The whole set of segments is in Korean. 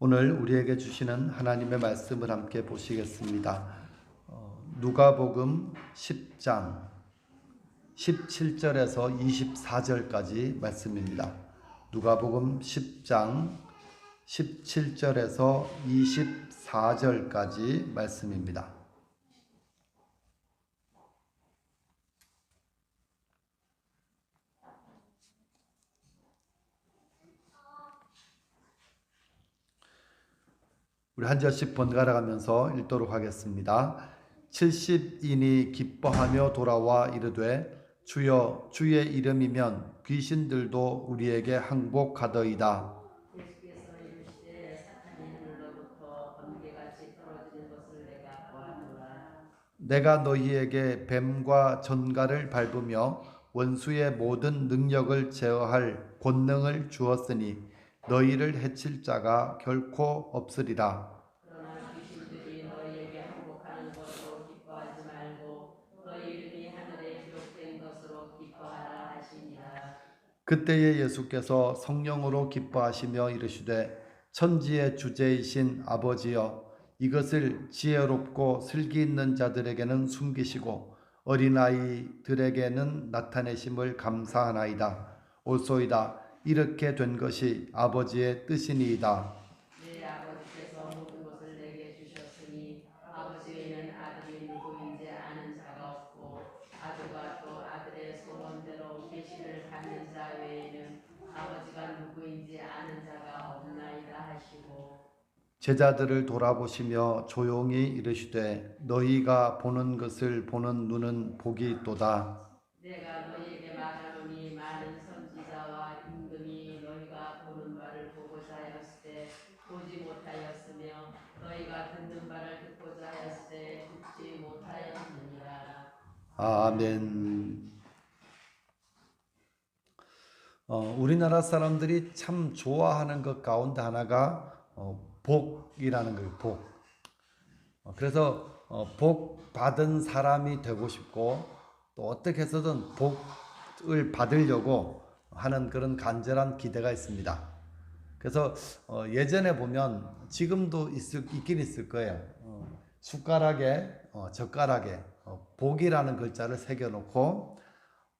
오늘 우리에게 주시는 하나님의 말씀을 함께 보시겠습니다. 누가복음 10장 17절에서 24절까지 말씀입니다. 누가복음 10장 17절에서 24절까지 말씀입니다. 우리 한 절씩 번갈아 가면서 읽도록 하겠습니다. 70인이 기뻐하며 돌아와 이르되 주여 주의 이름이면 귀신들도 우리에게 항복하더이다. 예수께서 이르시되 사탄이 하늘로부터 번개같이 떨어지는 것을 내가 보았노라. 내가 너희에게 뱀과 전갈을 밟으며 원수의 모든 능력을 제어할 권능을 주었으니 너희를 해칠 자가 결코 없으리라. 그러나 귀신들이 너희에게 항복하는 것으로 기뻐하지 말고 너희 이름이 하늘에 기록된 것으로 기뻐하라 하시니라. 그때에 예수께서 성령으로 기뻐하시며 이르시되 천지의 주제이신 아버지여 이것을 지혜롭고 슬기 있는 자들에게는 숨기시고 어린아이들에게는 나타내심을 감사하나이다. 옳소이다. 이렇게 된 것이 아버지의 뜻이니이다. 내 아버지께서 모든 것을 내게 주셨으니 아버지 외에는 아들이 누구인지 아는 자가 없고 아들과 또 아들의 소원대로 계시를 받는 자 외에는 아버지가 누구인지 아는 자가 없나이다 하시고 제자들을 돌아보시며 조용히 이르시되 너희가 보는 것을 보는 눈은 복이 있도다. 내가 너희에게 말하노니 많은 선지자와 임금이 너희가 보는 바를 보고자 하였을 때 보지 못하였으며 너희가 듣는 바를 듣고자 하였을 때 듣지 못하였느니라. 아멘. 우리나라 사람들이 참 좋아하는 것 가운데 하나가 복이라는 거예요. 복. 그래서 복 받은 사람이 되고 싶고 또 어떻게 해서든 복을 받으려고 하는 그런 간절한 기대가 있습니다. 그래서 예전에 보면 지금도 있긴 있을 거예요. 숟가락에 젓가락에 복이라는 글자를 새겨놓고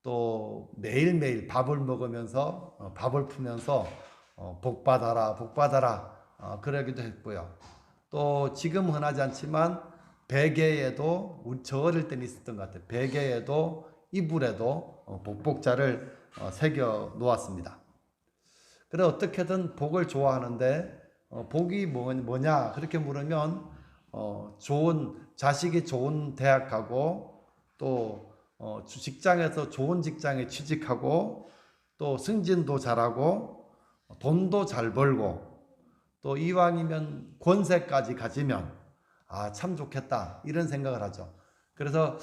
또 매일매일 밥을 먹으면서 밥을 푸면서 복 받아라 복 받아라 그러기도 했고요. 또 지금 흔하지 않지만 베개에도 저 어릴 때는 있었던 것 같아요. 베개에도 이불에도 복복자를 새겨 놓았습니다. 그래 어떻게든 복을 좋아하는데 복이 뭐냐 그렇게 물으면 좋은 자식이 좋은 대학 가고 또 직장에서 좋은 직장에 취직하고 또 승진도 잘하고 돈도 잘 벌고 또 이왕이면 권세까지 가지면 참 좋겠다 이런 생각을 하죠. 그래서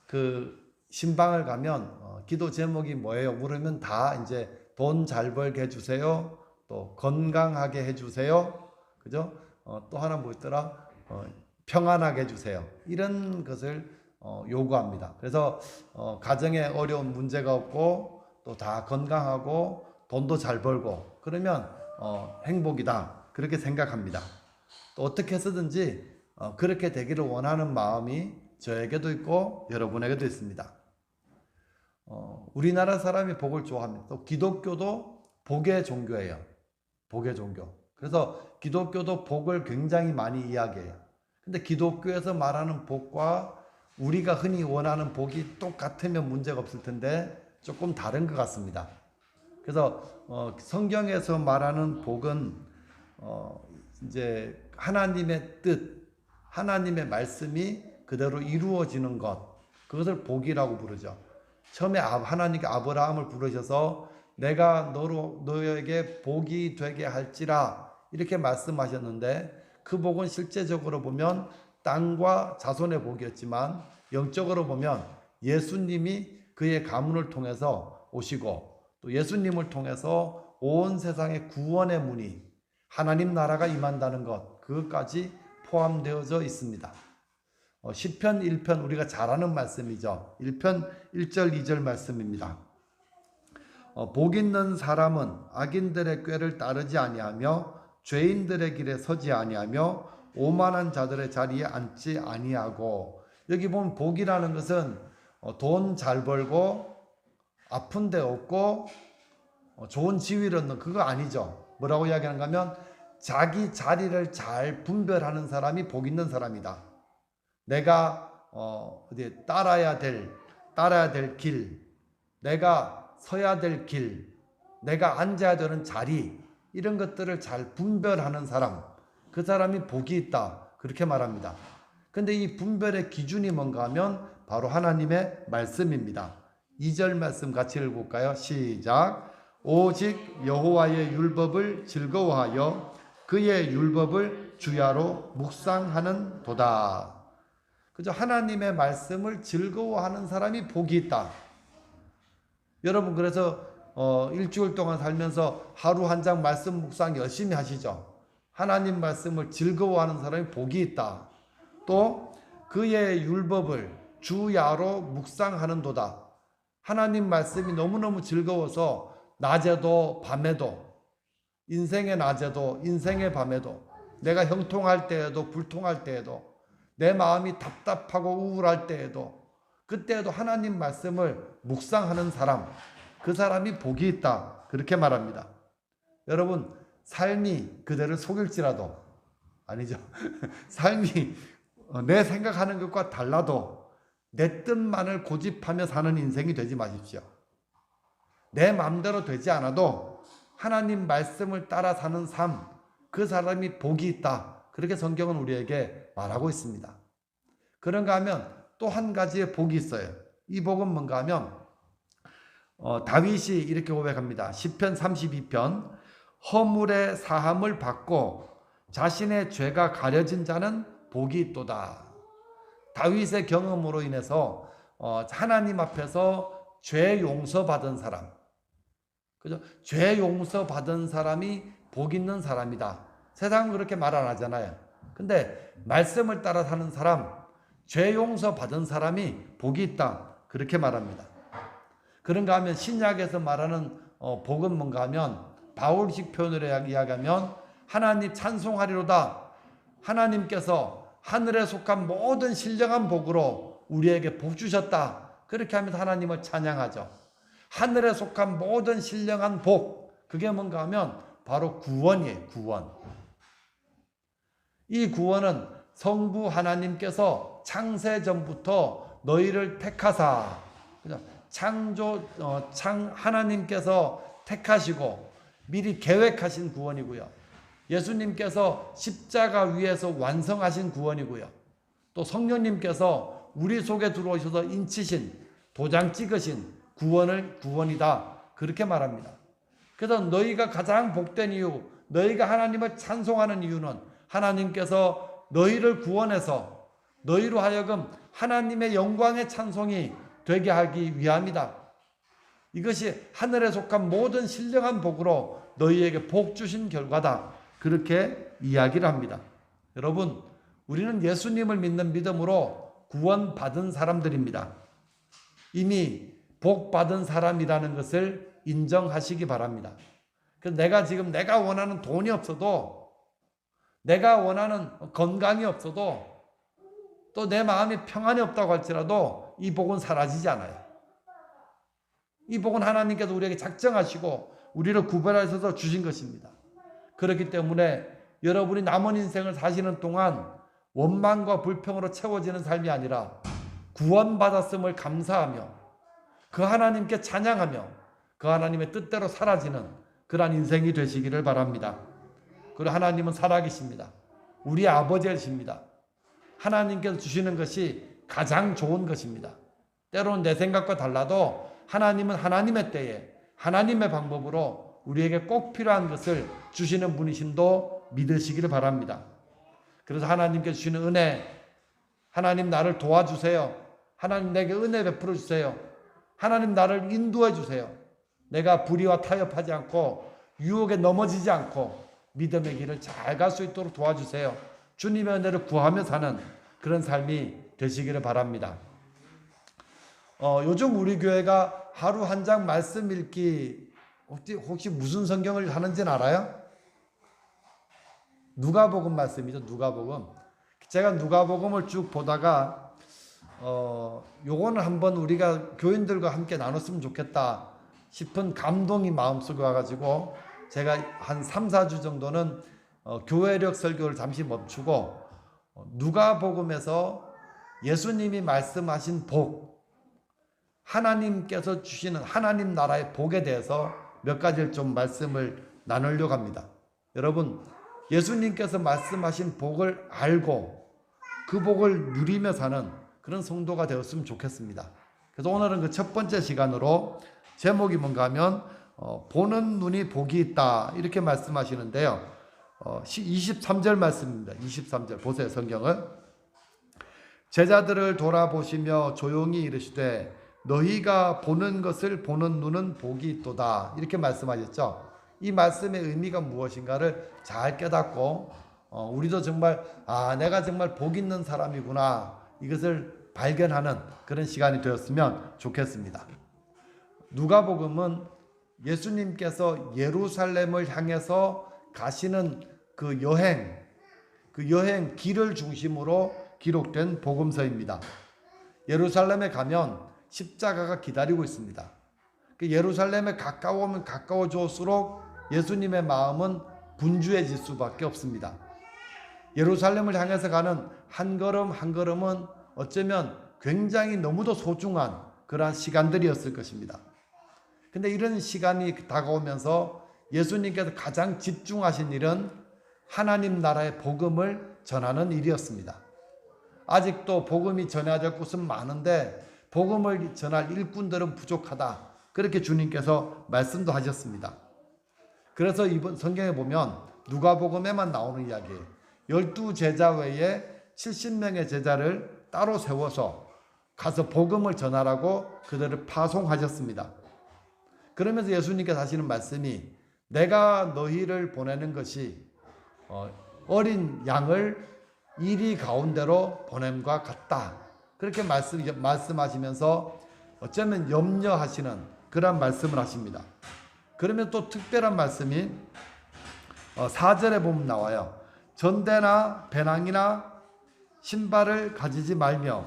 그 신방을 가면 기도 제목이 뭐예요? 물으면 다 이제 돈 잘 벌게 해주세요. 또 건강하게 해주세요. 그죠? 또 하나 뭐 있더라? 평안하게 해주세요. 이런 것을 요구합니다. 그래서 가정에 어려운 문제가 없고 또 다 건강하고 돈도 잘 벌고 그러면 행복이다. 그렇게 생각합니다. 또 어떻게 해서든지 그렇게 되기를 원하는 마음이 저에게도 있고 여러분에게도 있습니다. 우리나라 사람이 복을 좋아합니다. 또 기독교도 복의 종교예요. 복의 종교. 그래서 기독교도 복을 굉장히 많이 이야기해요. 근데 기독교에서 말하는 복과 우리가 흔히 원하는 복이 똑같으면 문제가 없을 텐데 조금 다른 것 같습니다. 그래서 성경에서 말하는 복은 이제 하나님의 뜻, 하나님의 말씀이 그대로 이루어지는 것, 그것을 복이라고 부르죠. 처음에 하나님께 아브라함을 부르셔서 내가 너에게 복이 되게 할지라 이렇게 말씀하셨는데 그 복은 실제적으로 보면 땅과 자손의 복이었지만 영적으로 보면 예수님이 그의 가문을 통해서 오시고 또 예수님을 통해서 온 세상의 구원의 문이 하나님 나라가 임한다는 것 그것까지 포함되어져 있습니다. 시편 1편 우리가 잘 아는 말씀이죠. 1편 1절 2절 말씀입니다. 복 있는 사람은 악인들의 꾀를 따르지 아니하며 죄인들의 길에 서지 아니하며 오만한 자들의 자리에 앉지 아니하고. 여기 보면 복이라는 것은 돈 잘 벌고 아픈 데 없고 좋은 지위를 얻는 그거 아니죠. 뭐라고 이야기하는가 하면 자기 자리를 잘 분별하는 사람이 복 있는 사람이다. 내가 따라야 될 길, 내가 서야 될 길, 내가 앉아야 되는 자리, 이런 것들을 잘 분별하는 사람, 그 사람이 복이 있다, 그렇게 말합니다. 근데 이 분별의 기준이 뭔가 하면 바로 하나님의 말씀입니다. 2절 말씀 같이 읽어볼까요? 시작. 오직 여호와의 율법을 즐거워하여 그의 율법을 주야로 묵상하는 도다. 그죠? 하나님의 말씀을 즐거워하는 사람이 복이 있다. 여러분, 그래서 일주일 동안 살면서 하루 한 장 말씀 묵상 열심히 하시죠. 하나님 말씀을 즐거워하는 사람이 복이 있다. 또 그의 율법을 주야로 묵상하는 도다. 하나님 말씀이 너무너무 즐거워서 낮에도 밤에도, 인생의 낮에도 인생의 밤에도, 내가 형통할 때에도 불통할 때에도, 내 마음이 답답하고 우울할 때에도, 그때에도 하나님 말씀을 묵상하는 사람, 그 사람이 복이 있다, 그렇게 말합니다. 여러분, 삶이 그대를 속일지라도, 아니죠, 삶이 내 생각하는 것과 달라도 내 뜻만을 고집하며 사는 인생이 되지 마십시오. 내 마음대로 되지 않아도 하나님 말씀을 따라 사는 삶, 그 사람이 복이 있다, 그렇게 성경은 우리에게 말하고 있습니다. 그런가 하면 또 한 가지의 복이 있어요. 이 복은 뭔가 하면 다윗이 이렇게 고백합니다. 시편 32편, 허물의 사함을 받고 자신의 죄가 가려진 자는 복이 있도다. 다윗의 경험으로 인해서 하나님 앞에서 죄 용서받은 사람, 그죠? 죄 용서받은 사람이 복 있는 사람이다. 세상은 그렇게 말 안 하잖아요. 근데 말씀을 따라 사는 사람, 죄 용서받은 사람이 복이 있다, 그렇게 말합니다. 그런가 하면 신약에서 말하는 복은 뭔가 하면 바울식 표현으로 이야기하면 하나님 찬송하리로다. 하나님께서 하늘에 속한 모든 신령한 복으로 우리에게 복 주셨다. 그렇게 하면서 하나님을 찬양하죠. 하늘에 속한 모든 신령한 복, 그게 뭔가 하면 바로 구원이에요. 구원. 이 구원은 성부 하나님께서 창세 전부터 너희를 택하사, 하나님께서 택하시고 미리 계획하신 구원이고요. 예수님께서 십자가 위에서 완성하신 구원이고요. 또 성령님께서 우리 속에 들어오셔서 인치신, 도장 찍으신 구원이다, 그렇게 말합니다. 그래서 너희가 가장 복된 이유, 너희가 하나님을 찬송하는 이유는 하나님께서 너희를 구원해서 너희로 하여금 하나님의 영광의 찬송이 되게 하기 위함이다. 이것이 하늘에 속한 모든 신령한 복으로 너희에게 복 주신 결과다, 그렇게 이야기를 합니다. 여러분, 우리는 예수님을 믿는 믿음으로 구원받은 사람들입니다. 이미 복받은 사람이라는 것을 인정하시기 바랍니다. 그래서 내가 원하는 돈이 없어도, 내가 원하는 건강이 없어도, 또 내 마음이 평안이 없다고 할지라도 이 복은 사라지지 않아요. 이 복은 하나님께서 우리에게 작정하시고 우리를 구별하셔서 주신 것입니다. 그렇기 때문에 여러분이 남은 인생을 사시는 동안 원망과 불평으로 채워지는 삶이 아니라 구원받았음을 감사하며 그 하나님께 찬양하며 그 하나님의 뜻대로 사라지는 그러한 인생이 되시기를 바랍니다. 그리고 하나님은 살아계십니다. 우리 아버지이십니다. 하나님께서 주시는 것이 가장 좋은 것입니다. 때로는 내 생각과 달라도 하나님은 하나님의 때에 하나님의 방법으로 우리에게 꼭 필요한 것을 주시는 분이심도 믿으시기를 바랍니다. 그래서 하나님께 주시는 은혜, 하나님 나를 도와주세요. 하나님 내게 은혜 베풀어 주세요. 하나님 나를 인도해 주세요. 내가 불의와 타협하지 않고 유혹에 넘어지지 않고 믿음의 길을 잘 갈 수 있도록 도와주세요. 주님의 은혜를 구하며 사는 그런 삶이 되시기를 바랍니다. 요즘 우리 교회가 하루 한 장 말씀 읽기 혹시 무슨 성경을 하는지는 알아요? 누가복음 말씀이죠. 누가복음. 제가 누가복음을 쭉 보다가 요거는 한번 우리가 교인들과 함께 나눴으면 좋겠다 싶은 감동이 마음속에 와가지고 제가 한 3, 4주 정도는 교회력 설교를 잠시 멈추고 누가복음에서 예수님이 말씀하신 복, 하나님께서 주시는 하나님 나라의 복에 대해서 몇 가지를 좀 말씀을 나누려고 합니다. 여러분, 예수님께서 말씀하신 복을 알고 그 복을 누리며 사는 그런 성도가 되었으면 좋겠습니다. 그래서 오늘은 그 첫 번째 시간으로 제목이 뭔가 하면 보는 눈이 복이 있다 이렇게 말씀하시는데요. 23절 말씀입니다. 23절 보세요. 성경을. 제자들을 돌아보시며 조용히 이르시되 너희가 보는 것을 보는 눈은 복이 있도다 이렇게 말씀하셨죠. 이 말씀의 의미가 무엇인가를 잘 깨닫고 우리도 정말 내가 정말 복 있는 사람이구나 이것을 발견하는 그런 시간이 되었으면 좋겠습니다. 누가복음은 예수님께서 예루살렘을 향해서 가시는 그 여행 길을 중심으로 기록된 복음서입니다. 예루살렘에 가면 십자가가 기다리고 있습니다. 그 예루살렘에 가까우면 가까워질수록 예수님의 마음은 분주해질 수밖에 없습니다. 예루살렘을 향해서 가는 한 걸음 한 걸음은 어쩌면 굉장히 너무도 소중한 그러한 시간들이었을 것입니다. 근데 이런 시간이 다가오면서 예수님께서 가장 집중하신 일은 하나님 나라의 복음을 전하는 일이었습니다. 아직도 복음이 전해야 될 곳은 많은데 복음을 전할 일꾼들은 부족하다. 그렇게 주님께서 말씀도 하셨습니다. 그래서 이번 성경에 보면 누가복음에만 나오는 이야기예요. 12제자 외에 70명의 제자를 따로 세워서 가서 복음을 전하라고 그들을 파송하셨습니다. 그러면서 예수님께서 하시는 말씀이 내가 너희를 보내는 것이 어린 양을 이리 가운데로 보냄과 같다. 그렇게 말씀하시면서 어쩌면 염려하시는 그런 말씀을 하십니다. 그러면 또 특별한 말씀이 4절에 보면 나와요. 전대나 배낭이나 신발을 가지지 말며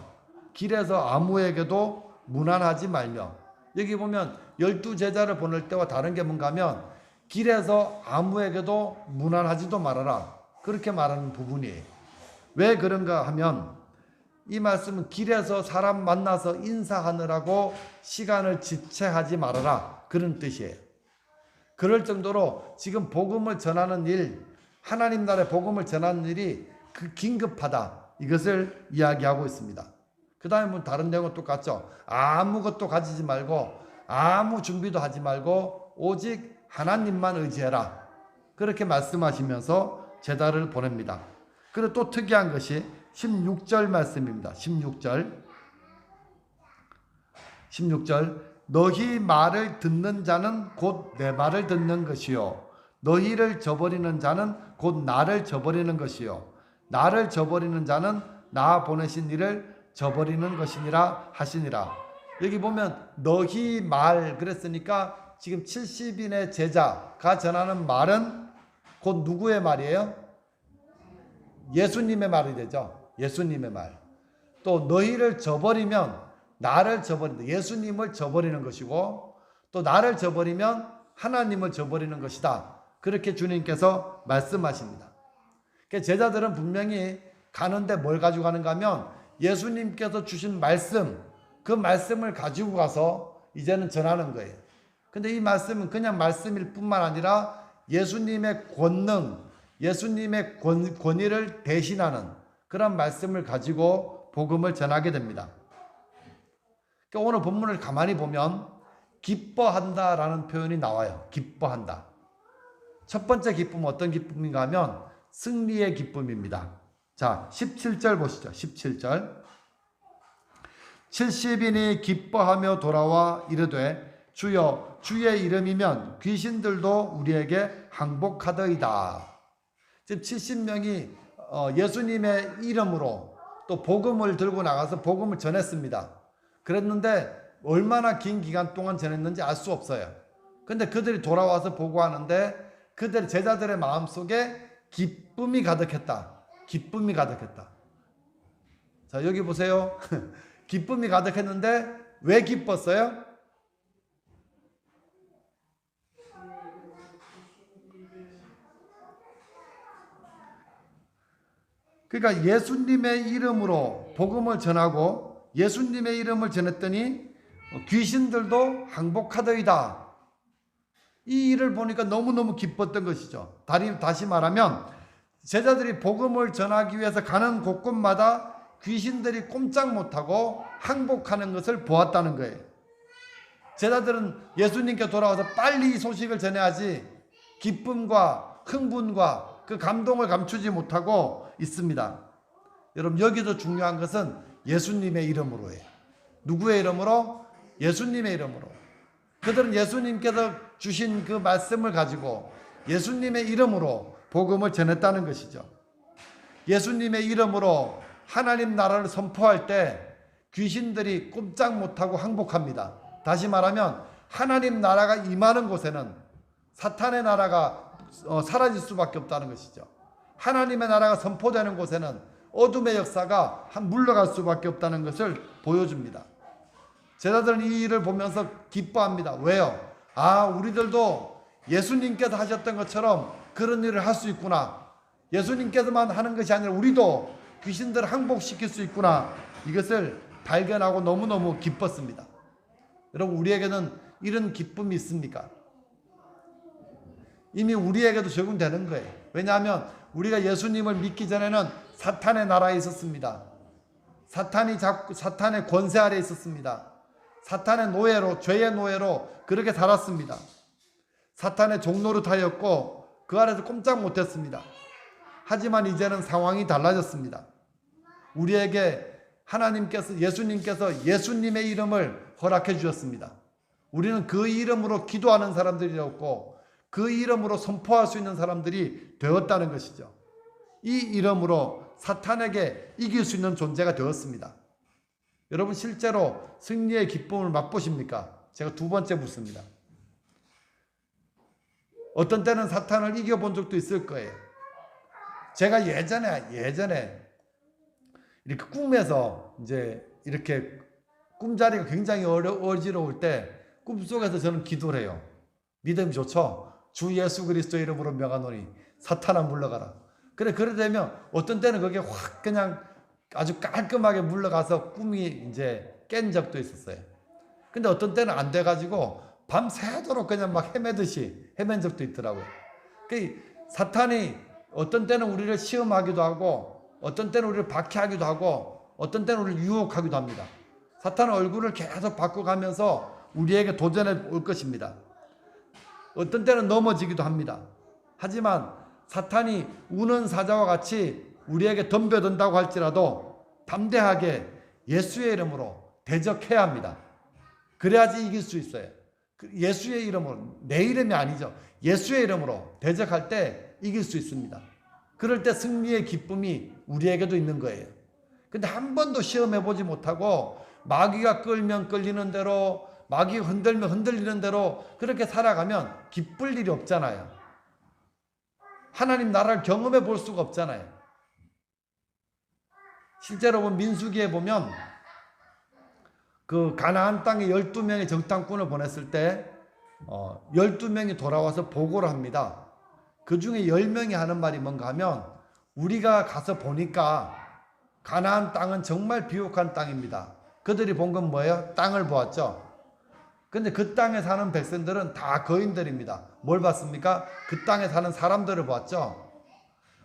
길에서 아무에게도 무난하지 말며 여기 보면 12제자를 보낼 때와 다른 게 뭔가 하면 길에서 아무에게도 무난하지도 말아라. 그렇게 말하는 부분이에요. 왜 그런가 하면 이 말씀은 길에서 사람 만나서 인사하느라고 시간을 지체하지 말아라. 그런 뜻이에요. 그럴 정도로 지금 복음을 전하는 일, 하나님 나라의 복음을 전하는 일이 긴급하다. 이것을 이야기하고 있습니다. 그 다음에 다른 내용은 똑같죠. 아무것도 가지지 말고 아무 준비도 하지 말고 오직 하나님만 의지해라. 그렇게 말씀하시면서 제자를 보냅니다. 그리고 또 특이한 것이 16절 말씀입니다. 16절 너희 말을 듣는 자는 곧 내 말을 듣는 것이요 너희를 저버리는 자는 곧 나를 저버리는 것이요 나를 저버리는 자는 나 보내신 이를 저버리는 것이니라 하시니라. 여기 보면 너희 말 그랬으니까 지금 70인의 제자가 전하는 말은 곧 누구의 말이에요? 예수님의 말이 되죠. 예수님의 말. 또 너희를 저버리면 나를 저버린다. 예수님을 저버리는 것이고 또 나를 저버리면 하나님을 저버리는 것이다. 그렇게 주님께서 말씀하십니다. 제자들은 분명히 가는데 뭘 가지고 가는가 하면 예수님께서 주신 말씀, 그 말씀을 가지고 가서 이제는 전하는 거예요. 근데 이 말씀은 그냥 말씀일 뿐만 아니라 예수님의 권능, 예수님의 권위를 대신하는 그런 말씀을 가지고 복음을 전하게 됩니다. 그러니까 오늘 본문을 가만히 보면 기뻐한다라는 표현이 나와요. 기뻐한다. 첫 번째 기쁨은 어떤 기쁨인가 하면 승리의 기쁨입니다. 자, 17절 보시죠. 17절. 70인이 기뻐하며 돌아와 이르되 주여 주의 이름이면 귀신들도 우리에게 항복하더이다. 지금 70명이 예수님의 이름으로 또 복음을 들고 나가서 복음을 전했습니다. 그랬는데 얼마나 긴 기간 동안 전했는지 알 수 없어요. 근데 그들이 돌아와서 보고하는데 그들 제자들의 마음속에 기쁨이 가득했다. 기쁨이 가득했다. 자, 여기 보세요. 기쁨이 가득했는데 왜 기뻤어요? 그러니까 예수님의 이름으로 복음을 전하고 예수님의 이름을 전했더니 귀신들도 항복하더이다. 이 일을 보니까 너무너무 기뻤던 것이죠. 다시 말하면 제자들이 복음을 전하기 위해서 가는 곳곳마다 귀신들이 꼼짝 못하고 항복하는 것을 보았다는 거예요. 제자들은 예수님께 돌아와서 빨리 이 소식을 전해야지 기쁨과 흥분과 그 감동을 감추지 못하고 있습니다. 여러분, 여기도 중요한 것은 예수님의 이름으로예요. 누구의 이름으로? 예수님의 이름으로. 그들은 예수님께서 주신 그 말씀을 가지고 예수님의 이름으로 복음을 전했다는 것이죠. 예수님의 이름으로 하나님 나라를 선포할 때 귀신들이 꼼짝 못하고 항복합니다. 다시 말하면 하나님 나라가 임하는 곳에는 사탄의 나라가 사라질 수밖에 없다는 것이죠. 하나님의 나라가 선포되는 곳에는 어둠의 역사가 물러갈 수밖에 없다는 것을 보여줍니다. 제자들은 이 일을 보면서 기뻐합니다. 왜요? 아, 우리들도 예수님께서 하셨던 것처럼 그런 일을 할 수 있구나. 예수님께서만 하는 것이 아니라 우리도 귀신들을 항복시킬 수 있구나. 이것을 발견하고 너무너무 기뻤습니다. 여러분, 우리에게는 이런 기쁨이 있습니까? 이미 우리에게도 적용되는 거예요. 왜냐하면 우리가 예수님을 믿기 전에는 사탄의 나라에 있었습니다. 사탄의 권세 아래 있었습니다. 사탄의 노예로, 죄의 노예로 그렇게 살았습니다. 사탄의 종노릇하였고 그 아래서 꼼짝 못했습니다. 하지만 이제는 상황이 달라졌습니다. 우리에게 하나님께서, 예수님께서 예수님의 이름을 허락해 주셨습니다. 우리는 그 이름으로 기도하는 사람들이었고 그 이름으로 선포할 수 있는 사람들이 되었다는 것이죠. 이 이름으로 사탄에게 이길 수 있는 존재가 되었습니다. 여러분, 실제로 승리의 기쁨을 맛보십니까? 제가 두 번째 묻습니다. 어떤 때는 사탄을 이겨본 적도 있을 거예요. 제가 예전에 이렇게 꿈에서 이제 이렇게 꿈자리가 굉장히 어지러울 때 꿈속에서 저는 기도를 해요. 믿음이 좋죠? 주 예수 그리스도의 이름으로 명하노니 사탄아 물러가라. 그래 되면 어떤 때는 그게 확 그냥 아주 깔끔하게 물러가서 꿈이 이제 깬 적도 있었어요. 근데 어떤 때는 안 돼가지고 밤새도록 그냥 막 헤맨 적도 있더라고요. 그 사탄이 어떤 때는 우리를 시험하기도 하고 어떤 때는 우리를 박해하기도 하고 어떤 때는 우리를 유혹하기도 합니다. 사탄은 얼굴을 계속 바꿔가면서 우리에게 도전해 올 것입니다. 어떤 때는 넘어지기도 합니다. 하지만 사탄이 우는 사자와 같이 우리에게 덤벼든다고 할지라도 담대하게 예수의 이름으로 대적해야 합니다. 그래야지 이길 수 있어요. 예수의 이름으로, 내 이름이 아니죠. 예수의 이름으로 대적할 때 이길 수 있습니다. 그럴 때 승리의 기쁨이 우리에게도 있는 거예요. 근데 한 번도 시험해보지 못하고 마귀가 끌면 끌리는 대로, 마귀가 흔들면 흔들리는 대로 그렇게 살아가면 기쁠 일이 없잖아요. 하나님 나라를 경험해 볼 수가 없잖아요. 실제로 민수기에 보면 그 가나안 땅에 12명의 정탐꾼을 보냈을 때 12명이 돌아와서 보고를 합니다. 그 중에 10명이 하는 말이 뭔가 하면 우리가 가서 보니까 가나안 땅은 정말 비옥한 땅입니다. 그들이 본 건 뭐예요? 땅을 보았죠. 근데 그 땅에 사는 백성들은 다 거인들입니다. 뭘 봤습니까? 그 땅에 사는 사람들을 봤죠.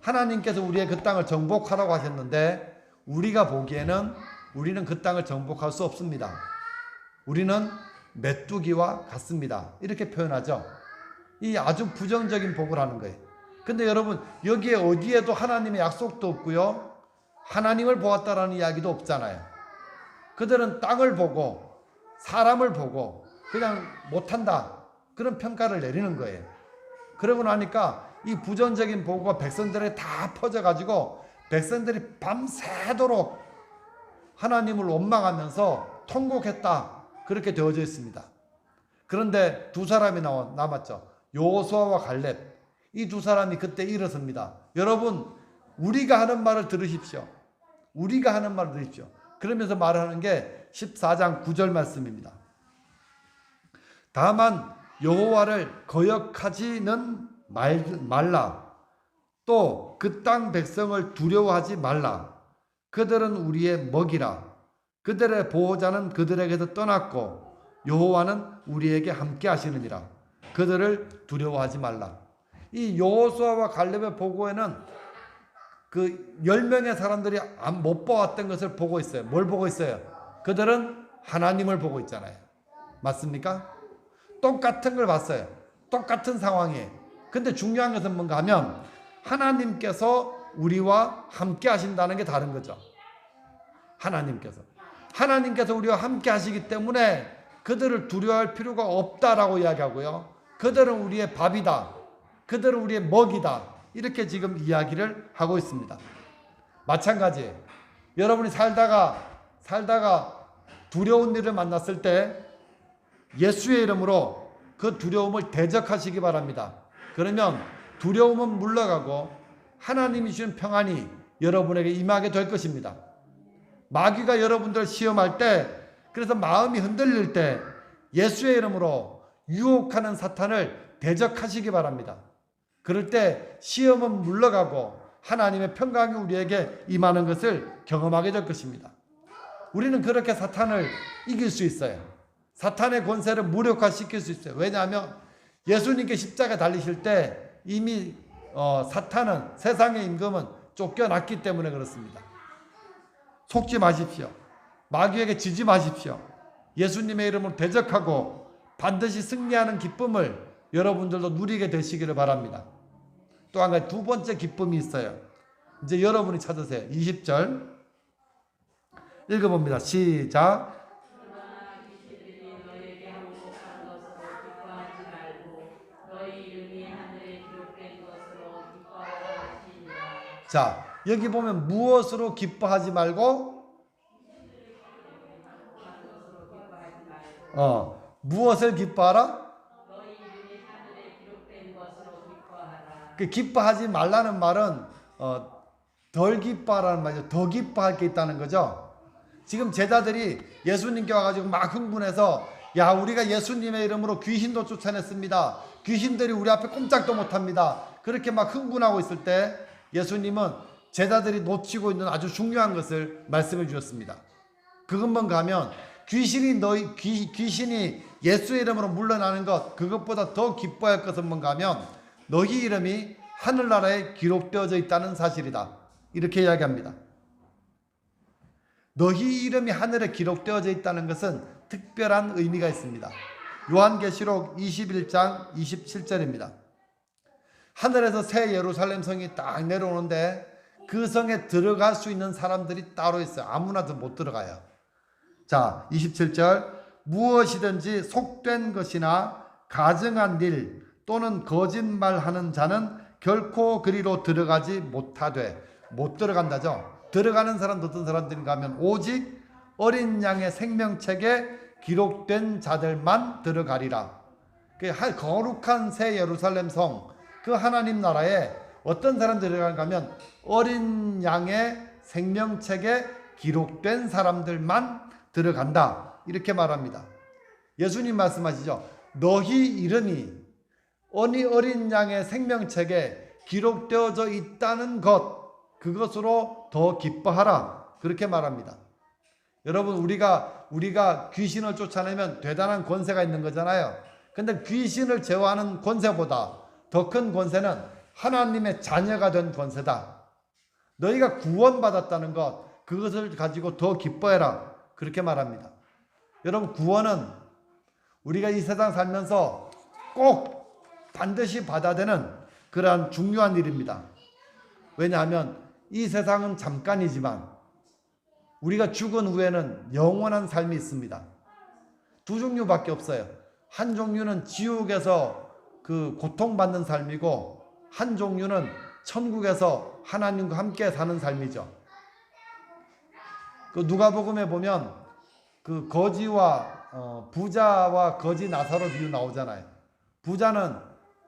하나님께서 우리의 그 땅을 정복하라고 하셨는데 우리가 보기에는 우리는 그 땅을 정복할 수 없습니다. 우리는 메뚜기와 같습니다. 이렇게 표현하죠. 이 아주 부정적인 보고를 하는 거예요. 근데 여러분, 여기에 어디에도 하나님의 약속도 없고요. 하나님을 보았다라는 이야기도 없잖아요. 그들은 땅을 보고 사람을 보고 그냥 못한다, 그런 평가를 내리는 거예요. 그러고 나니까 이 부정적인 보고가 백성들에 다 퍼져가지고 백성들이 밤새도록 하나님을 원망하면서 통곡했다, 그렇게 되어져 있습니다. 그런데 두 사람이 남았죠. 여호수아와 갈렙. 이 두 사람이 그때 일어섭니다. 여러분 우리가 하는 말을 들으십시오. 우리가 하는 말을 들으십시오. 그러면서 말하는 게 14장 9절 말씀입니다. 다만 여호와를 거역하지는 말라. 또 그 땅 백성을 두려워하지 말라. 그들은 우리의 먹이라. 그들의 보호자는 그들에게서 떠났고 여호와는 우리에게 함께 하시느니라. 그들을 두려워하지 말라. 이 여호수아와 갈렙의 보고에는 그 10명의 사람들이 못 보았던 것을 보고 있어요. 뭘 보고 있어요? 그들은 하나님을 보고 있잖아요. 맞습니까? 똑같은 걸 봤어요. 똑같은 상황이에요. 근데 중요한 것은 뭔가 하면 하나님께서 우리와 함께 하신다는 게 다른 거죠. 하나님께서 우리와 함께 하시기 때문에 그들을 두려워할 필요가 없다라고 이야기하고요. 그들은 우리의 밥이다. 그들은 우리의 먹이다. 이렇게 지금 이야기를 하고 있습니다. 마찬가지. 여러분이 살다가 두려운 일을 만났을 때 예수의 이름으로 그 두려움을 대적하시기 바랍니다. 그러면 두려움은 물러가고 하나님이 주신 평안이 여러분에게 임하게 될 것입니다. 마귀가 여러분들을 시험할 때, 그래서 마음이 흔들릴 때 예수의 이름으로 유혹하는 사탄을 대적하시기 바랍니다. 그럴 때 시험은 물러가고 하나님의 평강이 우리에게 임하는 것을 경험하게 될 것입니다. 우리는 그렇게 사탄을 이길 수 있어요. 사탄의 권세를 무력화시킬 수 있어요. 왜냐하면 예수님께 십자가에 달리실 때 이미 사탄은, 세상의 임금은 쫓겨났기 때문에 그렇습니다. 속지 마십시오. 마귀에게 지지 마십시오. 예수님의 이름으로 대적하고 반드시 승리하는 기쁨을 여러분들도 누리게 되시기를 바랍니다. 또 한 가지 두 번째 기쁨이 있어요. 이제 여러분이 찾으세요. 20절 읽어봅니다. 시작. 자, 여기 보면 무엇으로 기뻐하지 말고 무엇을 기뻐하라? 그 기뻐하지 말라는 말은 덜 기뻐하라는 말이죠. 더 기뻐할 게 있다는 거죠. 지금 제자들이 예수님께 와가지고 막 흥분해서 야, 우리가 예수님의 이름으로 귀신도 쫓아냈습니다. 귀신들이 우리 앞에 꼼짝도 못합니다. 그렇게 막 흥분하고 있을 때 예수님은 제자들이 놓치고 있는 아주 중요한 것을 말씀해 주셨습니다. 그것 뭔가 하면 귀신이 예수의 이름으로 물러나는 것, 그것보다 더 기뻐할 것은 뭔가 하면 너희 이름이 하늘나라에 기록되어져 있다는 사실이다. 이렇게 이야기합니다. 너희 이름이 하늘에 기록되어져 있다는 것은 특별한 의미가 있습니다. 요한계시록 21장 27절입니다. 하늘에서 새 예루살렘 성이 딱 내려오는데 그 성에 들어갈 수 있는 사람들이 따로 있어요. 아무나도 못 들어가요. 자, 27절. 무엇이든지 속된 것이나 가증한 일 또는 거짓말하는 자는 결코 그리로 들어가지 못하되, 못 들어간다죠. 들어가는 사람 어떤 사람들인가 하면 오직 어린 양의 생명책에 기록된 자들만 들어가리라. 그 거룩한 새 예루살렘 성, 그 하나님 나라에 어떤 사람들이 들어가는가 하면 어린 양의 생명책에 기록된 사람들만 들어간다. 이렇게 말합니다. 예수님 말씀하시죠. 너희 이름이 어린 양의 생명책에 기록되어져 있다는 것, 그것으로 더 기뻐하라. 그렇게 말합니다. 여러분, 우리가 귀신을 쫓아내면 대단한 권세가 있는 거잖아요. 근데 귀신을 제어하는 권세보다 더 큰 권세는 하나님의 자녀가 된 권세다. 너희가 구원받았다는 것, 그것을 가지고 더 기뻐해라. 그렇게 말합니다. 여러분, 구원은 우리가 이 세상 살면서 꼭 반드시 받아야 되는 그러한 중요한 일입니다. 왜냐하면 이 세상은 잠깐이지만 우리가 죽은 후에는 영원한 삶이 있습니다. 두 종류밖에 없어요. 한 종류는 지옥에서 그 고통받는 삶이고, 한 종류는 천국에서 하나님과 함께 사는 삶이죠. 그 누가복음에 보면 그 거지와 부자와 거지 나사로 비유 나오잖아요. 부자는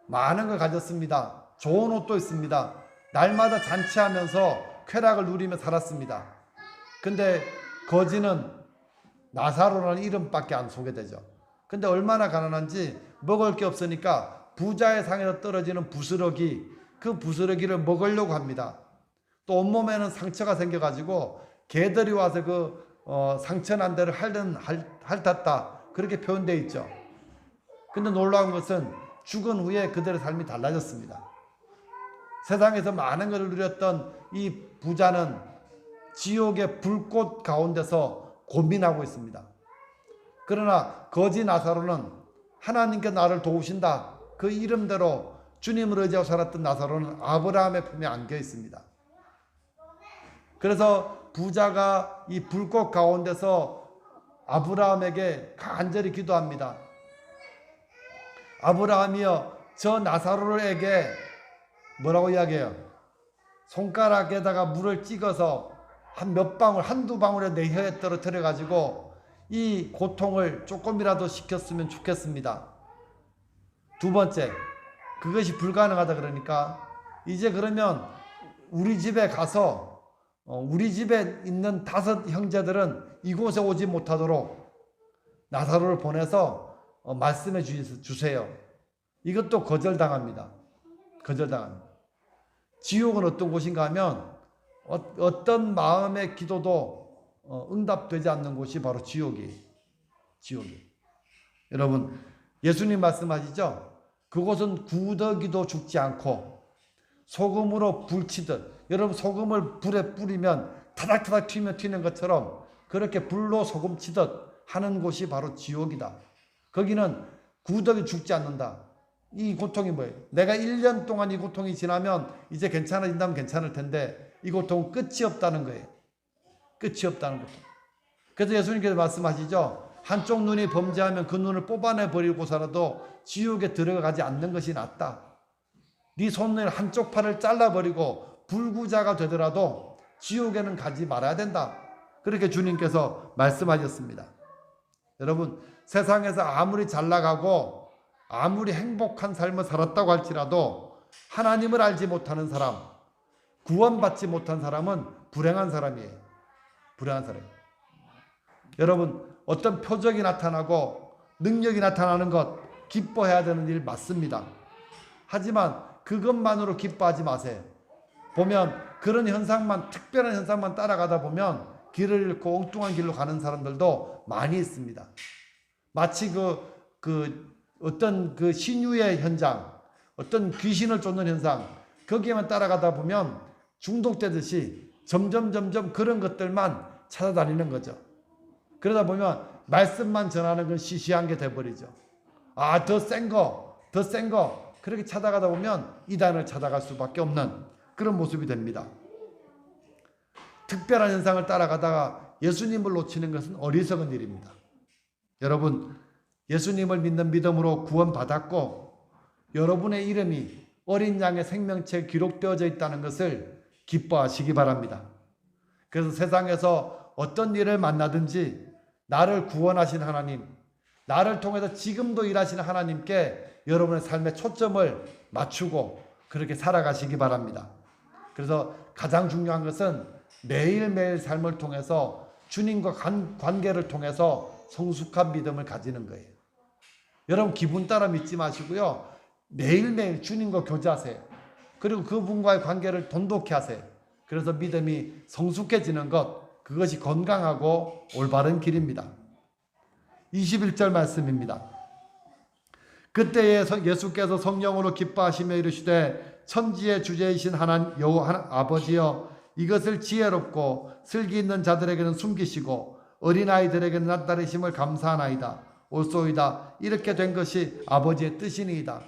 많은 걸 가졌습니다. 좋은 옷도 있습니다. 날마다 잔치하면서 쾌락을 누리며 살았습니다. 근데 거지는 나사로라는 이름밖에 안 소개되죠. 근데 얼마나 가난한지 먹을 게 없으니까 부자의 상에서 떨어지는 부스러기, 그 부스러기를 먹으려고 합니다. 또 온몸에는 상처가 생겨가지고 개들이 와서 그 상처 난 데를 핥았다, 그렇게 표현되어 있죠. 근데 놀라운 것은 죽은 후에 그들의 삶이 달라졌습니다. 세상에서 많은 것을 누렸던 이 부자는 지옥의 불꽃 가운데서 고민하고 있습니다. 그러나 거지 나사로는 하나님께 나를 도우신다, 그 이름대로 주님을 의지하고 살았던 나사로는 아브라함의 품에 안겨 있습니다. 그래서 부자가 이 불꽃 가운데서 아브라함에게 간절히 기도합니다. 아브라함이여, 저 나사로에게 뭐라고 이야기해요? 손가락에다가 물을 찍어서 한 몇 방울, 한두 방울에 내 혀에 떨어뜨려 가지고 이 고통을 조금이라도 식혔으면 좋겠습니다. 두 번째, 그것이 불가능하다 그러니까 이제 그러면 우리 집에 가서 우리 집에 있는 5 형제들은 이곳에 오지 못하도록 나사로를 보내서 말씀해 주세요. 이것도 거절당합니다. 거절당합니다. 지옥은 어떤 곳인가 하면 어떤 마음의 기도도 응답되지 않는 곳이 바로 지옥이. 여러분, 예수님 말씀하시죠? 그곳은 구더기도 죽지 않고 소금으로 불치듯, 여러분 소금을 불에 뿌리면 타닥타닥 튀는 것처럼 그렇게 불로 소금 치듯 하는 곳이 바로 지옥이다. 거기는 구더기 죽지 않는다. 이 고통이 뭐예요? 내가 1년 동안 이 고통이 지나면 이제 괜찮아진다면 괜찮을 텐데 이 고통은 끝이 없다는 거예요. 끝이 없다는 고통. 그래서 예수님께서 말씀하시죠. 한쪽 눈이 범죄하면 그 눈을 뽑아내 버리고서라도 지옥에 들어가지 않는 것이 낫다. 네 손을 한쪽 팔을 잘라버리고 불구자가 되더라도 지옥에는 가지 말아야 된다. 그렇게 주님께서 말씀하셨습니다. 여러분, 세상에서 아무리 잘 나가고 아무리 행복한 삶을 살았다고 할지라도 하나님을 알지 못하는 사람, 구원받지 못한 사람은 불행한 사람이에요. 불행한 사람. 여러분, 어떤 표적이 나타나고 능력이 나타나는 것 기뻐해야 되는 일 맞습니다. 하지만 그것만으로 기뻐하지 마세요. 보면 그런 현상만, 특별한 현상만 따라가다 보면 길을 잃고 엉뚱한 길로 가는 사람들도 많이 있습니다. 마치 어떤 그 신유의 현장, 어떤 귀신을 쫓는 현상, 거기에만 따라가다 보면 중독되듯이 점점 그런 것들만 찾아다니는 거죠. 그러다 보면 말씀만 전하는 건 시시한 게 돼버리죠. 아, 더 센 거, 그렇게 찾아가다 보면 이단을 찾아갈 수밖에 없는 그런 모습이 됩니다. 특별한 현상을 따라가다가 예수님을 놓치는 것은 어리석은 일입니다. 여러분, 예수님을 믿는 믿음으로 구원받았고 여러분의 이름이 어린 양의 생명체에 기록되어져 있다는 것을 기뻐하시기 바랍니다. 그래서 세상에서 어떤 일을 만나든지 나를 구원하신 하나님, 나를 통해서 지금도 일하시는 하나님께 여러분의 삶의 초점을 맞추고 그렇게 살아가시기 바랍니다. 그래서 가장 중요한 것은 매일매일 삶을 통해서 주님과 관계를 통해서 성숙한 믿음을 가지는 거예요. 여러분, 기분 따라 믿지 마시고요. 매일매일 주님과 교제하세요. 그리고 그분과의 관계를 돈독히 하세요. 그래서 믿음이 성숙해지는 것, 그것이 건강하고 올바른 길입니다. 21절 말씀입니다. 그때에 예수께서 성령으로 기뻐하시며 이르시되 천지의 주제이신 하나님 여호와 아버지여, 이것을 지혜롭고 슬기 있는 자들에게는 숨기시고 어린아이들에게는 낯다리심을 감사하나이다. 옳소이다. 이렇게 된 것이 아버지의 뜻이니이다.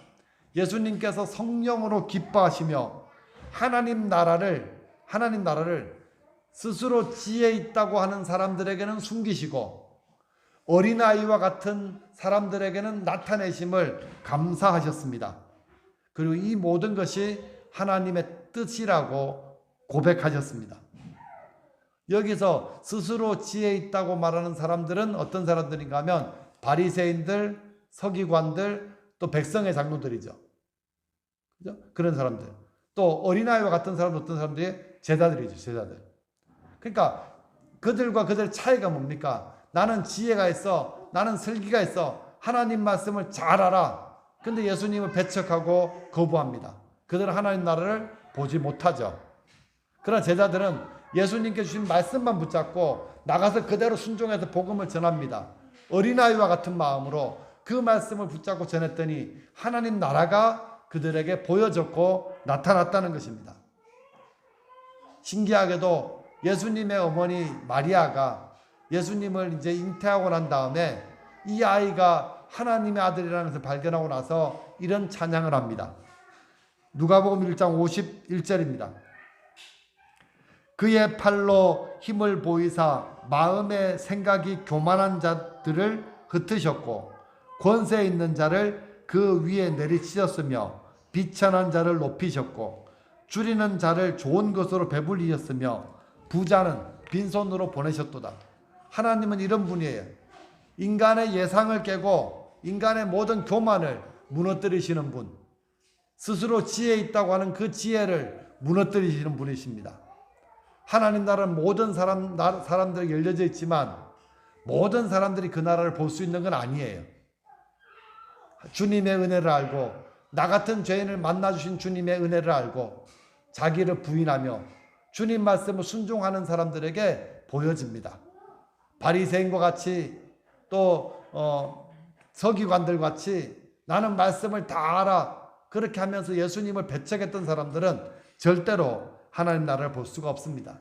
예수님께서 성령으로 기뻐하시며 하나님 나라를 스스로 지혜 있다고 하는 사람들에게는 숨기시고 어린아이와 같은 사람들에게는 나타내심을 감사하셨습니다. 그리고 이 모든 것이 하나님의 뜻이라고 고백하셨습니다. 여기서 스스로 지혜 있다고 말하는 사람들은 어떤 사람들인가 하면 바리새인들, 서기관들, 또 백성의 장로들이죠. 그죠? 그런 사람들. 또 어린아이와 같은 사람, 어떤 사람들이 제자들이죠. 제자들. 그러니까 그들과 그들 차이가 뭡니까? 나는 지혜가 있어. 나는 슬기가 있어. 하나님 말씀을 잘 알아. 근데 예수님을 배척하고 거부합니다. 그들은 하나님 나라를 보지 못하죠. 그러나 제자들은 예수님께 주신 말씀만 붙잡고 나가서 그대로 순종해서 복음을 전합니다. 어린아이와 같은 마음으로 그 말씀을 붙잡고 전했더니 하나님 나라가 그들에게 보여졌고 나타났다는 것입니다. 신기하게도 예수님의 어머니 마리아가 예수님을 이제 잉태하고 난 다음에 이 아이가 하나님의 아들이라는 것을 발견하고 나서 이런 찬양을 합니다. 누가복음 1장 51절입니다. 그의 팔로 힘을 보이사 마음의 생각이 교만한 자들을 흩으셨고 권세 있는 자를 그 위에 내리치셨으며 비천한 자를 높이셨고 줄이는 자를 좋은 것으로 배불리셨으며 부자는 빈손으로 보내셨도다. 하나님은 이런 분이에요. 인간의 예상을 깨고 인간의 모든 교만을 무너뜨리시는 분, 스스로 지혜 있다고 하는 그 지혜를 무너뜨리시는 분이십니다. 하나님 나라는 모든 사람들에게 열려져 있지만 모든 사람들이 그 나라를 볼 수 있는 건 아니에요. 주님의 은혜를 알고 나 같은 죄인을 만나주신 주님의 은혜를 알고 자기를 부인하며 주님 말씀을 순종하는 사람들에게 보여집니다. 바리새인과 같이 또 서기관들 같이 나는 말씀을 다 알아 그렇게 하면서 예수님을 배척했던 사람들은 절대로 하나님 나라를 볼 수가 없습니다.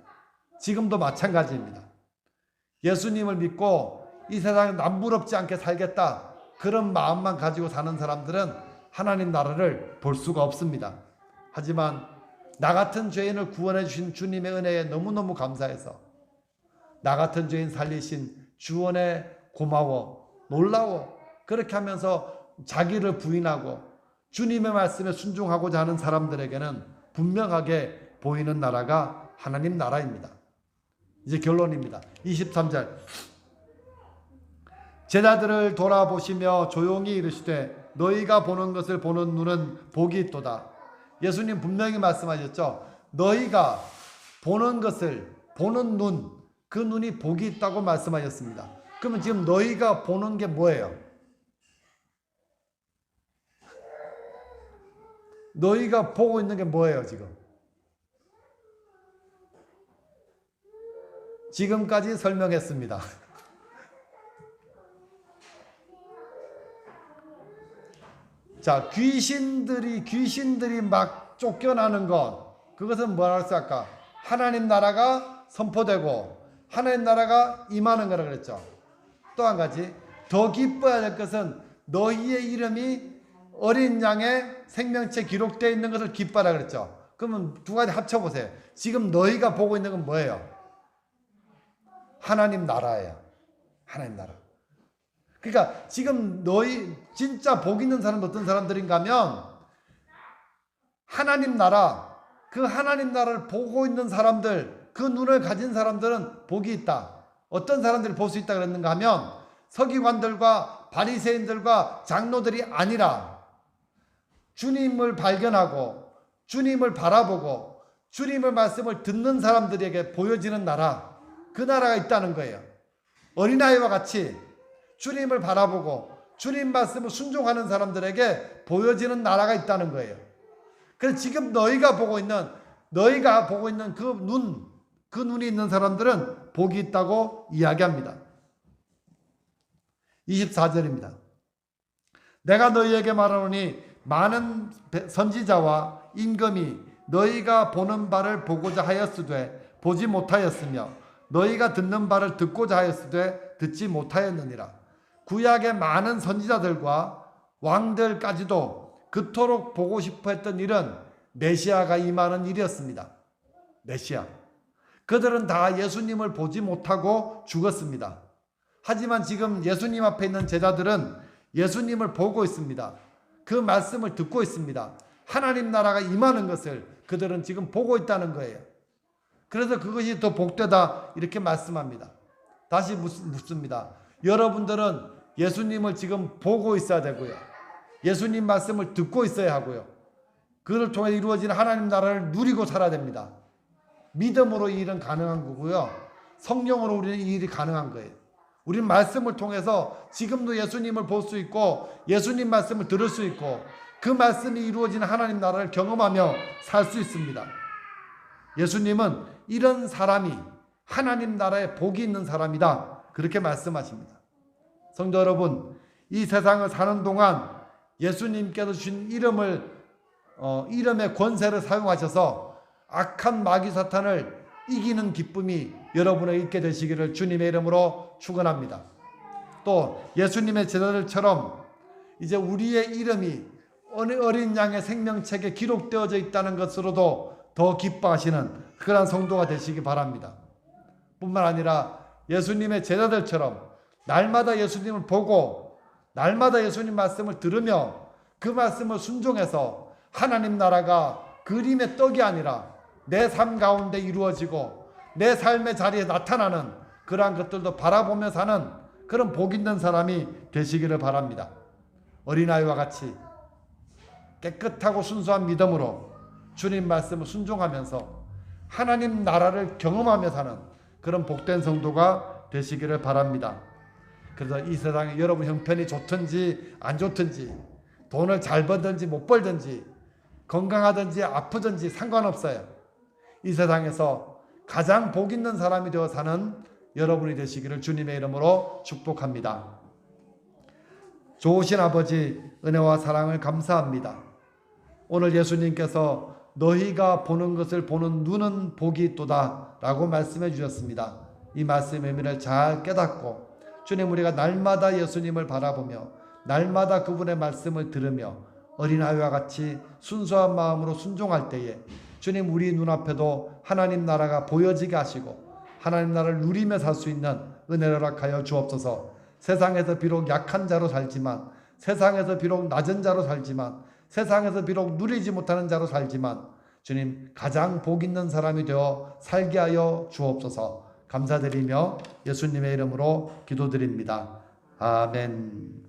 지금도 마찬가지입니다. 예수님을 믿고 이 세상에 남부럽지 않게 살겠다 그런 마음만 가지고 사는 사람들은 하나님 나라를 볼 수가 없습니다. 하지만 나 같은 죄인을 구원해 주신 주님의 은혜에 너무너무 감사해서 나 같은 죄인 살리신 주원에 고마워 놀라워 그렇게 하면서 자기를 부인하고 주님의 말씀에 순종하고자 하는 사람들에게는 분명하게 보이는 나라가 하나님 나라입니다. 이제 결론입니다. 23절 제자들을 돌아보시며 조용히 이르시되 너희가 보는 것을 보는 눈은 복이 있도다. 예수님 분명히 말씀하셨죠. 너희가 보는 것을 보는 눈, 그 눈이 복이 있다고 말씀하셨습니다. 그러면 지금 너희가 보는 게 뭐예요? 너희가 보고 있는 게 뭐예요 지금? 지금까지 설명했습니다. 자, 귀신들이 막 쫓겨나는 것, 그것은 뭐라고 할까? 하나님 나라가 선포되고 하나님 나라가 임하는 거라 그랬죠. 또 한 가지 더 기뻐해야 될 것은 너희의 이름이 어린 양의 생명체 기록되어 있는 것을 기뻐하라 그랬죠. 그러면 두 가지 합쳐보세요. 지금 너희가 보고 있는 건 뭐예요? 하나님 나라예요. 하나님 나라. 그러니까 지금 너희 진짜 복 있는 사람은 어떤 사람들인가 하면 하나님 나라, 그 하나님 나라를 보고 있는 사람들, 그 눈을 가진 사람들은 복이 있다. 어떤 사람들이 볼 수 있다 그랬는가 하면 서기관들과 바리새인들과 장로들이 아니라 주님을 발견하고 주님을 바라보고 주님의 말씀을 듣는 사람들에게 보여지는 나라, 그 나라가 있다는 거예요. 어린아이와 같이 주님을 바라보고 주님 말씀을 순종하는 사람들에게 보여지는 나라가 있다는 거예요. 그래서 지금 너희가 보고 있는 그 눈이 있는 사람들은 복이 있다고 이야기합니다. 24절입니다. 내가 너희에게 말하노니 많은 선지자와 임금이 너희가 보는 바를 보고자 하였으되 보지 못하였으며 너희가 듣는 바를 듣고자 하였으되 듣지 못하였느니라. 구약의 많은 선지자들과 왕들까지도 그토록 보고 싶어 했던 일은 메시아가 임하는 일이었습니다. 메시아. 그들은 다 예수님을 보지 못하고 죽었습니다. 하지만 지금 예수님 앞에 있는 제자들은 예수님을 보고 있습니다. 그 말씀을 듣고 있습니다. 하나님 나라가 임하는 것을 그들은 지금 보고 있다는 거예요. 그래서 그것이 더 복되다 이렇게 말씀합니다. 다시 묻습니다. 여러분들은 예수님을 지금 보고 있어야 되고요. 예수님 말씀을 듣고 있어야 하고요. 그를 통해 이루어지는 하나님 나라를 누리고 살아야 됩니다. 믿음으로 이 일은 가능한 거고요. 성령으로 우리는 이 일이 가능한 거예요. 우리는 말씀을 통해서 지금도 예수님을 볼 수 있고 예수님 말씀을 들을 수 있고 그 말씀이 이루어지는 하나님 나라를 경험하며 살 수 있습니다. 예수님은 이런 사람이 하나님 나라에 복이 있는 사람이다. 그렇게 말씀하십니다. 성도 여러분, 이 세상을 사는 동안 예수님께서 주신 이름의 권세를 사용하셔서 악한 마귀 사탄을 이기는 기쁨이 여러분에 있게 되시기를 주님의 이름으로 축원합니다. 또 예수님의 제자들처럼 이제 우리의 이름이 어린 양의 생명책에 기록되어져 있다는 것으로도 더 기뻐하시는 그러한 성도가 되시기 바랍니다. 뿐만 아니라 예수님의 제자들처럼 날마다 예수님을 보고 날마다 예수님 말씀을 들으며 그 말씀을 순종해서 하나님 나라가 그림의 떡이 아니라 내 삶 가운데 이루어지고 내 삶의 자리에 나타나는 그러한 것들도 바라보며 사는 그런 복 있는 사람이 되시기를 바랍니다. 어린아이와 같이 깨끗하고 순수한 믿음으로 주님 말씀을 순종하면서 하나님 나라를 경험하며 사는 그런 복된 성도가 되시기를 바랍니다. 그래서 이 세상에 여러분 형편이 좋든지 안 좋든지 돈을 잘 벌든지 못 벌든지 건강하든지 아프든지 상관없어요. 이 세상에서 가장 복 있는 사람이 되어 사는 여러분이 되시기를 주님의 이름으로 축복합니다. 좋으신 아버지 은혜와 사랑을 감사합니다. 오늘 예수님께서 너희가 보는 것을 보는 눈은 복이 있도다 라고 말씀해 주셨습니다. 이 말씀의 의미를 잘 깨닫고 주님 우리가 날마다 예수님을 바라보며 날마다 그분의 말씀을 들으며 어린아이와 같이 순수한 마음으로 순종할 때에 주님 우리 눈앞에도 하나님 나라가 보여지게 하시고 하나님 나라를 누리며 살 수 있는 은혜를 허락하여 주옵소서. 세상에서 비록 약한 자로 살지만 세상에서 비록 낮은 자로 살지만 세상에서 비록 누리지 못하는 자로 살지만 주님 가장 복 있는 사람이 되어 살게 하여 주옵소서. 감사드리며 예수님의 이름으로 기도드립니다. 아멘.